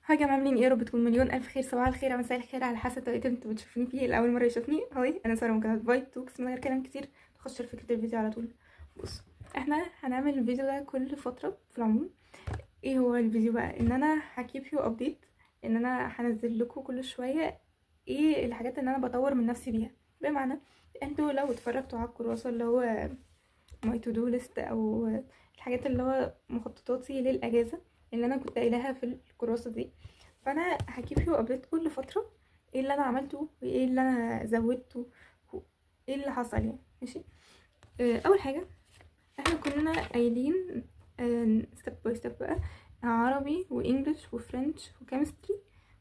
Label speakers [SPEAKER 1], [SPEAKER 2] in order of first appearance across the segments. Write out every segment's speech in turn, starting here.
[SPEAKER 1] هاي جماعة، عاملين ايه؟ يا رب تكون مليون الف خير. صباح الخير او مساء الخير على حسب توقيت انتوا بتشوفوني فيه. لاول مره يشوفني، هاي انا ساره من قناه فايب توكس. من غير كلام كتير نخش في فكره الفيديو على طول. بص، احنا هنعمل الفيديو ده كل فتره في العموم. ايه هو الفيديو بقى؟ ان انا هكيب يو ابديت، ان انا هنزل لكم كل شويه ايه الحاجات اللي انا بطور من نفسي بيها. بمعنى انتوا لو اتفرجتوا على الكراسه اللي هو ماي تو دو ليست، او الحاجات اللي هو مخططاتي للاجازه اللي انا كنت قايلاها في الكراسه دي، فانا هكيب يو ابديت كل فتره ايه اللي انا عملته وايه اللي انا زودته وايه اللي حصل يعني. ماشي. اول حاجه احنا كنا قايلين ستيب باي ستيب بقى عربي وانجلش وفرنش وكيمستري،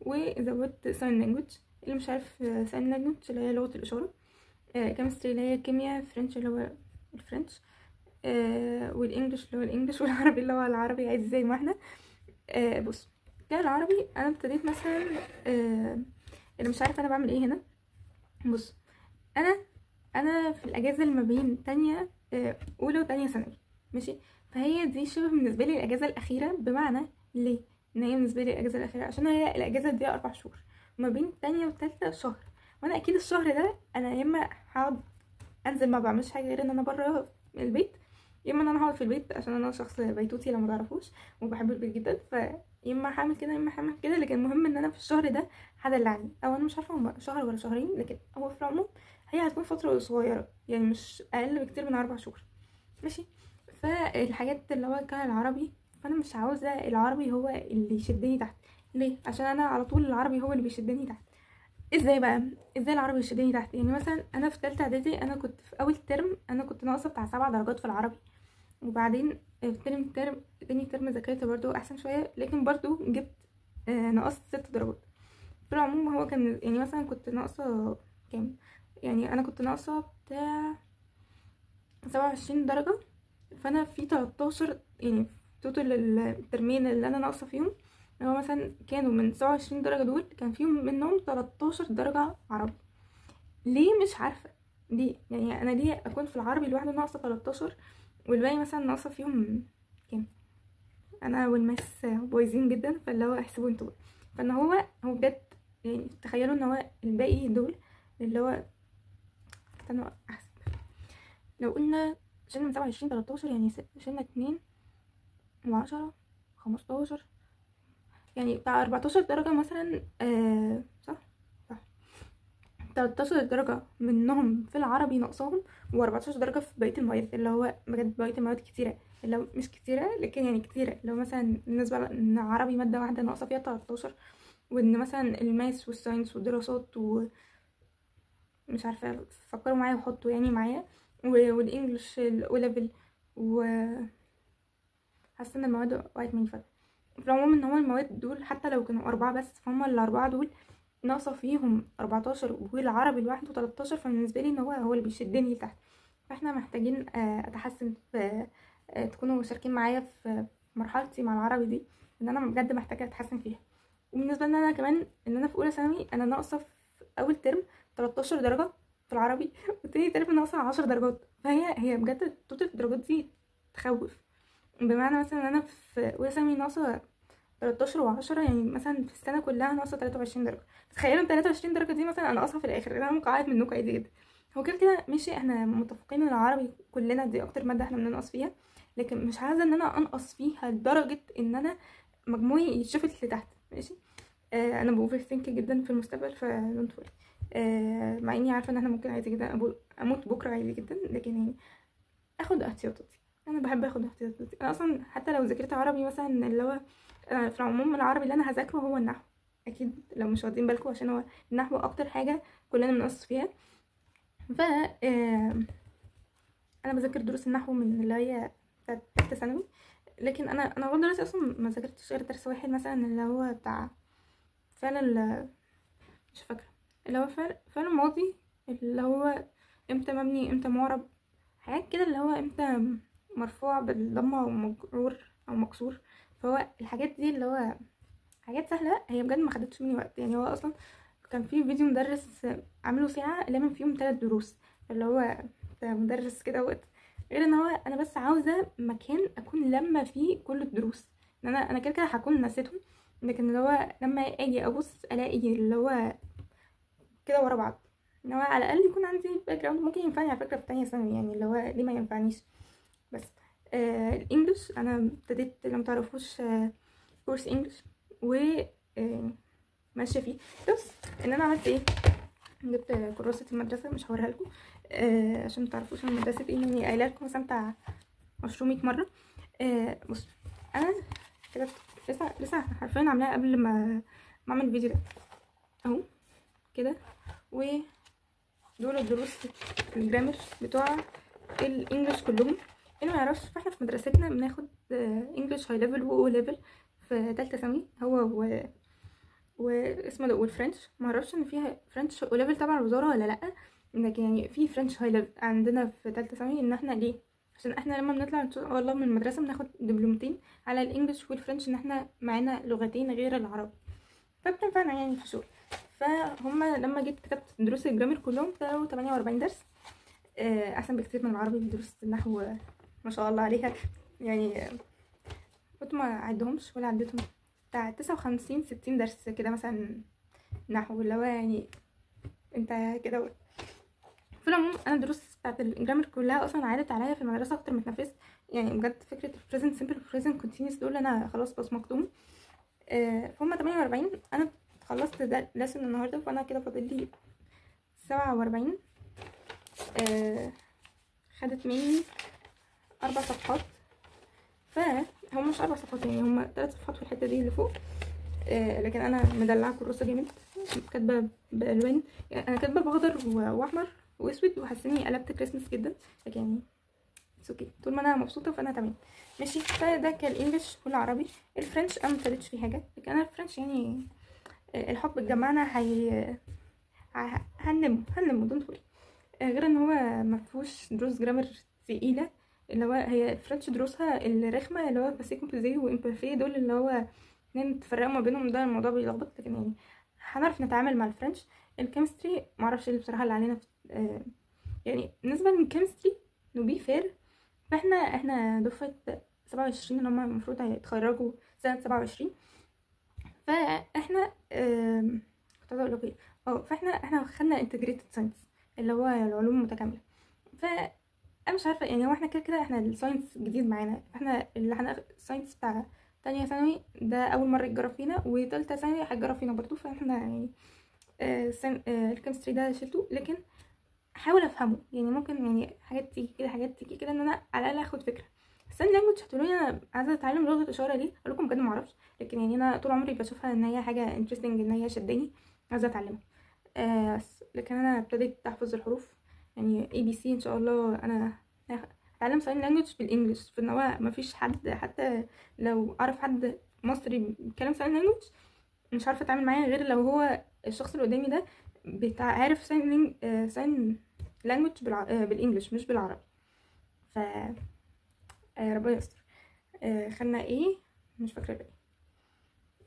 [SPEAKER 1] وزودت ساين لانجوج. اللي مش عارف ساين لانجوج اللي هي لغه الاشاره، كيمستري اللي هي الكيمياء، فرنش اللي هو الفرنش، والانجليش اللي هو الانجليش، والعربي اللي هو العربي عادي زي ما احنا. بص، كده العربي انا ابتديت مثلا اللي مش عارفه انا بعمل ايه هنا. بص، انا في الاجازه اللي ما بين تانية اولى وتانية ثانوي، ماشي. فهي دي شبه بالنسبه لي الاجازه الاخيره. بمعنى ليه ان هي بالنسبه لي الاجازه الاخيره؟ عشان هي الاجازه دي 4 شهور، ما بين تانية وتالتة شهر. وانا اكيد الشهر ده انا يا اما هقعد انزل ما بعملش حاجه غير ان انا بره البيت، يا اما ان انا هقعد في البيت عشان انا شخص بيتوتي لو ما تعرفوش وبحب البيت جدا. يا اما هعمل كده يا اما هعمل كده، لكن المهم ان انا في الشهر ده هدلعني. او انا مش عارفه هم شهر ولا شهرين، لكن هو في العموم هي هتكون فتره صغيره يعني مش اقل بكتير من 4 شهور، ماشي. فالحاجات اللي هو كان العربي، فانا مش عاوزه العربي هو اللي يشدني تحت. ليه؟ عشان انا على طول العربي هو اللي بيشدني تحت. ازاي بقى؟ ازاي العربي يشدني تحت؟ يعني مثلا انا في تالتة اعدادي انا كنت في اول ترم انا كنت ناقصه بتاع 7 درجات في العربي، وبعدين في تاني ترم ذاكرت برضو احسن شويه، لكن برضو جبت نقصت 6 درجات. في العموم هو كان يعني مثلا كنت ناقصه كام؟ يعني انا كنت ناقصه بتاع 27 درجه، فانا في 13 يعني في توتال الترمين اللي انا ناقصه فيهم. هو مثلا كانوا من 27 درجه دول كان فيهم منهم 13 درجه عربي. ليه؟ مش عارفه ليه. يعني انا ليه اكون في العربي لوحده ناقصه 13 والباقي مثلا ناقصه فيهم كام؟ انا والماس بايظين جدا، فاللي هو احسبوا انتوا بقى. فان هو بجد يعني تخيلوا ان هو الباقي دول اللي هو، استنوا احسب. لو قلنا شلنا من 27 13 يعني شلنا 2 و10 15، يعني بتاع 14 درجة مثلا. صح 13 درجة منهم في العربي ناقصاهم، و14 درجة في بقية المواد. اللي هو بجد بقية المواد كتيرة، اللي هو مش كتيرة لكن يعني كتيرة. لو مثلا بالنسبة ان عربي مادة واحدة ناقصة فيها 13، وان مثلا الماس والساينس والدراسات ومش عارفة، فكروا معايا وحطوا يعني معايا، والانجليش الاوليفل، و حاسة ان المواد وقعت مني فجأة. في العموم ان هو المواد دول حتى لو كانوا 4 بس، فهم الأربعة دول ناقصه فيهم 14 والعربي لوحده 13. فبالنسبه لي ان هو اللي بيشدني لتحت. فاحنا محتاجين اتحسن في تكونوا مشاركين معايا في مرحلتي مع العربي دي، ان انا بجد محتاجه اتحسن فيها. وبالنسبه لنا انا كمان ان انا في اولى ثانوي انا ناقصه في اول ترم 13 درجه في العربي، وتاني ترم ناقصه 10 درجات. فهي بجد توتال الدرجات دي تخوف. بمعنى مثلا انا في اولى ثانوي ناقصه 13 و10، يعني مثلا في السنه كلها ناقصه 23 درجه. تخيلوا ال 23 درجه دي مثلا انا ناقصها في الاخر. انا ممكن اعيط منكم عادي جدا. هو كده كده ماشي، احنا متفقين ان العربي كلنا دي اكتر ماده احنا بننقص فيها، لكن مش عايزه ان انا انقص فيها لدرجه ان انا مجموعي يتشفت لتحت، ماشي. انا بوفر ثينك جدا في المستقبل، فدونت وري. مع اني عارفه ان احنا ممكن عادي جدا اموت بكره عادي جدا، لكن يعني اخد احتياطاتي. انا بحب اخد احتياطاتي. انا اصلا حتى لو ذاكرت عربي مثلا اللي هو في العموم العربي اللي انا هذاكره هو النحو. اكيد لو مش واخدين بالكم، عشان هو النحو اكتر حاجه كلنا بنقص فيها. ف انا بذاكر دروس النحو من اللي هي بتاعت تالتة ثانوي، لكن انا لغايه دلوقتي اصلا ما ذاكرتش غير درس واحد مثلا اللي هو بتاع فعل مش فاكره، اللي هو فعل ماضي، اللي هو امتى مبني امتى معرب، حاجات كده، اللي هو امتى مرفوع بالضمه او مجرور او مكسور. فهو الحاجات دي اللي هو حاجات سهله، هي بجد ما خدتش مني وقت. يعني هو اصلا كان في فيديو مدرس عامله ساعه لامم فيهم 3 دروس، اللي هو ده مدرس كده وقت. غير ان هو انا بس عاوزه مكان اكون لما فيه كل الدروس، ان انا كده كده هكون نسيتهم، لكن اللي هو لما اجي ابص الاقي اللي هو كده ورا بعض، اللي هو على الاقل يكون عندي باك جراوند ممكن ينفعني على فكره في تانية ثانوي، يعني اللي هو ليه ما ينفعنيش. بس الانجليش انا ابتديت لو متعرفوش كورس انجليش و ماشيه فيه. بس ان انا عملت ايه، جبت كراسه المدرسه مش هوريها لكم عشان متعرفوش انا مدرسه ايه، يعني قايله لكم مثلا بتاع 200 مره. بص انا كده لسه حرفيا عاملاها قبل ما اعمل الفيديو ده اهو كده. ودول الدروس الجرامر بتوع الانجليش كلهم. اللي ما يعرفش فاحنا في مدرستنا بناخد انجليش هاي ليفل و ليفل في ثالثه ثانوي، هو واسمه ده والفرنش. ما اعرفش ان فيها فرنش او ليفل تبع الوزاره ولا لا، لكن يعني في فرنش هاي ليفل عندنا في ثالثه ثانوي. ان احنا ليه؟ عشان احنا لما بنطلع ان شاء الله من المدرسه بناخد دبلومتين على الانجليش والفرنش، ان احنا معانا لغتين غير العربي، فبتنفعنا يعني في الشغل. فهم لما جيت كتبت دروس الجرامر كلهم طلعوا 48 درس، احسن بكتير من العربي. دروس النحو ما شاء الله عليها، يعني كنت ما عدهمش ولا عديتهم، بتاع 59-60 درس كده مثلا نحو، اللي هو يعني انت كده. في العموم انا الدروس بتاعت الجرامر كلها اصلا عادت عليا في المدرسه اكتر ما اتنفذت، يعني بجد فكره present simple present continuous دول انا خلاص بصمجتهم. فهم 48. انا خلصت ده لسن النهارده، فانا كده فاضل لي 47. خدت مني 4 صفحات، فهم مش 4 صفحات يعني هم 3 صفحات في الحته دي اللي فوق. لكن انا مدلعه كراسه جامد، كاتبه بالوان، يعني انا كاتبه باخضر واحمر واسود، وحاسه قلبت كريسماس جدا، لكن يعني اوكي طول ما انا مبسوطه فانا تمام ماشي. فده كان الانجليش والعربي. الفرنش انا مبتديتش فيه حاجه، لكن انا الفرنش يعني الحب اتجمعنا هنلمه دونت وري. غير ان هو مفهوش دروس جرامر تقيله، اللي هو هي الفرنش دروسها الرخمه اللي هو باسي كومبوزي وامبرفي، دول اللي هو اتنين تفرقوا ما بينهم، ده الموضوع بيلخبط، لكن يعني هنعرف نتعامل مع الفرنش. الكيمستري معرفش اللي بصراحه اللي علينا في يعني بالنسبه للكيمستري نو بي فير، فاحنا دفعه 27 اللي هم المفروض هيتخرجوا سنه 27. فاحنا كنت عايزه اقول لك ايه، فاحنا خدنا انتجريتد ساينس اللي هو العلوم المتكامله. انا مش عارفه يعني، هو احنا كده احنا الساينس جديد معانا، احنا اللي هناخد الساينس بتاع تانية ثانوي ده اول مره يتجرب فينا، وتالتة ثانوي هيتجرب فينا برضو. فاحنا يعني الكيمستري ده شلته، لكن احاول افهمه، يعني ممكن يعني حاجات تيجي كده حاجات تيجي كده، ان انا على الاقل اخد فكره. الساين لانجوج هتقولوا لي انا عايزه اتعلم لغه اشاره ليه، اقول لكم بجد ما اعرفش، لكن يعني انا طول عمري بشوفها ان هي حاجه انترستنج، ان هي شداني عايزه اتعلمها. لكن انا ابتديت احفظ الحروف، يعني اي بي سي ان شاء الله. انا هتعلم ساين لانجوج بالانجلش، في ان هو ما فيش حد، حتى لو اعرف حد مصري بيتكلم ساين لانجوج مش عارفه اتعامل معاه غير لو هو الشخص اللي قدامي ده عارف ساين لانجوج بالانجلش مش بالعربي. ف ربنا يستر. خدنا ايه مش فاكره ايه،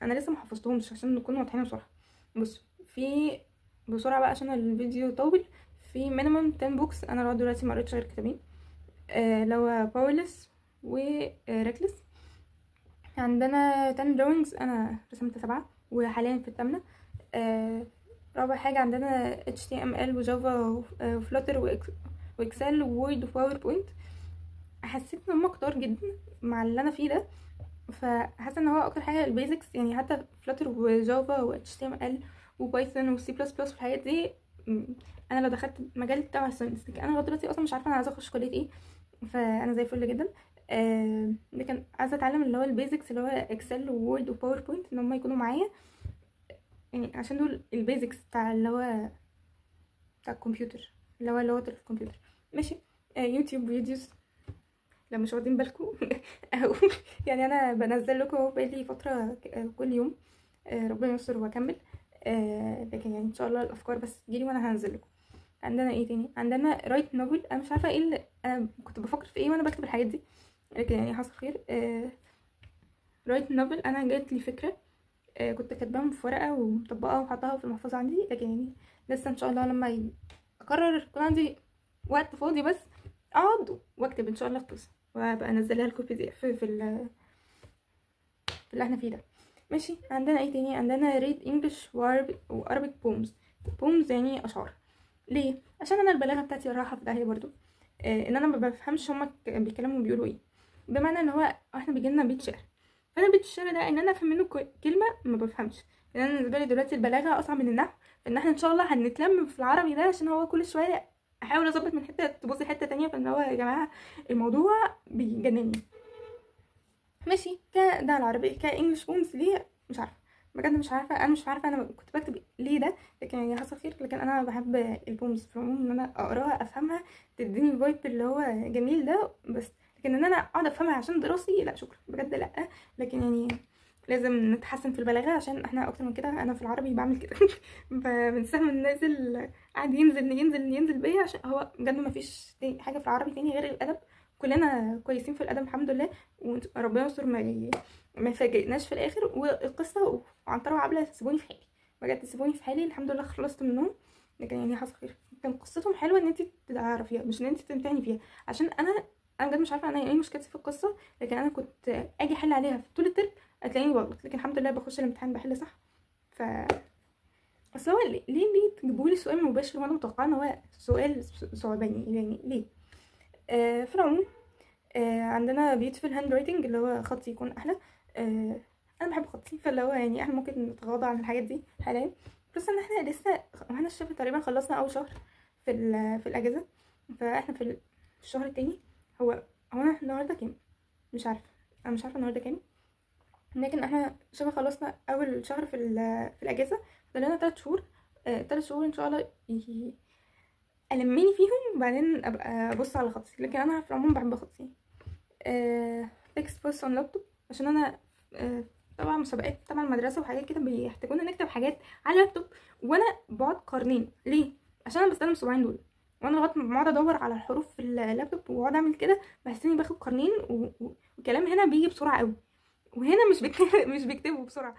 [SPEAKER 1] انا لسه محفظتهمش عشان نكون واضحين بصراحه. بص في بسرعه بقى عشان الفيديو طول، في مينيمم 10 بوكس انا لغايه دلوقتي ما قريتش غير كتابين، لو باورلس وريكلس. عندنا 10 دروينجز انا رسمت 7 وحاليا في الثامنه. رابع حاجه عندنا HTML وجافا وفلاتر واكسل ووورد وباوربوينت. حسيت ان هم كتار جدا مع اللي انا فيه ده، فحاسه ان هو اكتر حاجه البيزكس، يعني حتى فلاتر وجافا و HTML وبايثون وسي بلس بلس والحاجات دي. انا لو دخلت مجال بتاع الساينس، لكن انا لغايه دلوقتي اصلا مش عارفه انا عايزه اخش كليه ايه، فانا زي الفل جدا. لكن عايزه اتعلم اللي هو البيزكس اللي هو اكسل ووورد وباوربوينت، ان هم يكونوا معايا، يعني عشان دول البيزكس بتاع اللي هو بتاع الكمبيوتر، اللي هو لغه الكمبيوتر ماشي. يوتيوب فيديوز لو مش واخدين بالكم او يعني انا بنزل لكم بقالي فتره كل يوم، ربنا يستر واكمل. لكن يعني ان شاء الله الافكار بس تجيلي وانا هنزل لكم. عندنا ايه تاني؟ عندنا رايت نوفل. انا مش عارفه ايه اللي انا كنت بفكر في ايه وانا بكتب الحاجات دي، لكن يعني حصل خير. رايت نوفل انا جات لي فكره، كنت كاتباها في ورقه ومطبقاها وحطاها في المحفظه عندي، لكن يعني لسه ان شاء الله لما اقرر يكون عندي وقت فاضي بس اقعد واكتب ان شاء الله في قصه، وابقى انزلها لكم PDF في اللي احنا فيه ده. ماشي. عندنا ايه تاني؟ عندنا ريد انجلش وارابيك بومز. بومز يعني اشعار. ليه؟ عشان انا البلاغه بتاعتي رايحه في داهيه برضو. ان انا ما بفهمش هما بيتكلموا بيقولوا ايه، بمعنى ان هو احنا بيجي لنا بيت شعر، فانا بيت الشعر ده ان انا افهم منه كلمه ما بفهمش. لان انا بالنسبه لي دلوقتي البلاغه اصعب من النحو، فان احنا ان شاء الله هنتلم في العربي ده، عشان هو كل شويه احاول اظبط من حته تبص حته تانية، فان هو يا جماعه الموضوع بيجنني. ماشي. ده العربي. كانجلش بومز ليه؟ مش عارفه بجد، مش عارفه. انا مش عارفه انا كنت بكتب ليه ده، لكن يعني حصل خير. لكن انا بحب البومز في العموم، ان انا اقراها افهمها تديني الفايب اللي هو جميل ده بس. لكن ان انا اقعد افهمها عشان دراستي، لا شكرا بجد لا. لكن يعني لازم نتحسن في البلاغه، عشان احنا اكتر من كده انا في العربي بعمل كده بنسهم النازل قاعد ينزل ينزل ينزل بيا، عشان هو بجد ما فيش حاجه في العربي تاني غير الادب. كلنا كويسين في الادب الحمد لله، وربنا يستر ما يفاجئناش في الاخر. والقصه وعنترة وعبله سيبوني في حالي بجد، سيبوني في حالي الحمد لله خلصت منهم. لكن يعني حصل خير، كان قصتهم حلوه ان انت تعرفيها مش ان انت تمتحني فيها. عشان انا بجد مش عارفه انا ايه مشكلتي في القصه، لكن انا كنت اجي احل عليها في طول الترم هتلاقيني بغلط، لكن الحمد لله بخش الامتحان بحل صح. ف اصل هو ليه تجيبولي سؤال مباشر وانا متوقعه ان هو سؤال صعباني يعني ليه؟ في العموم عندنا beautiful handwriting اللي هو خطي يكون احلى. انا بحب خطي، فاللي هو يعني احنا ممكن نتغاضى عن الحاجات دي حاليا. بس ان احنا لسه احنا الشبه تقريبا خلصنا اول شهر في الاجازه، فاحنا في الشهر التاني. هو انا النهارده كام؟ مش عارفه. انا مش عارفه النهارده كام، لكن احنا شبه خلصنا اول شهر في الاجازه. فضلنا 3 شهور. 3 شهور ان شاء الله المني فيهم، وبعدين ابقى ابص على خطي. لكن انا في العموم بحب خطي. تكست بوست اون لابتوب، عشان انا طبعا مسابقات طبعا المدرسه وحاجات كده بيحتاجونا نكتب حاجات على اللابتوب، وانا بقعد قرنين ليه؟ عشان انا بستخدم الصباعين دول، وانا لغايه ما بقعد ادور على الحروف في اللابتوب واقعد اعمل كده، بحس اني باخد قرنين والكلام هنا بيجي بسرعه قوي، وهنا مش بيكتبوا بسرعه.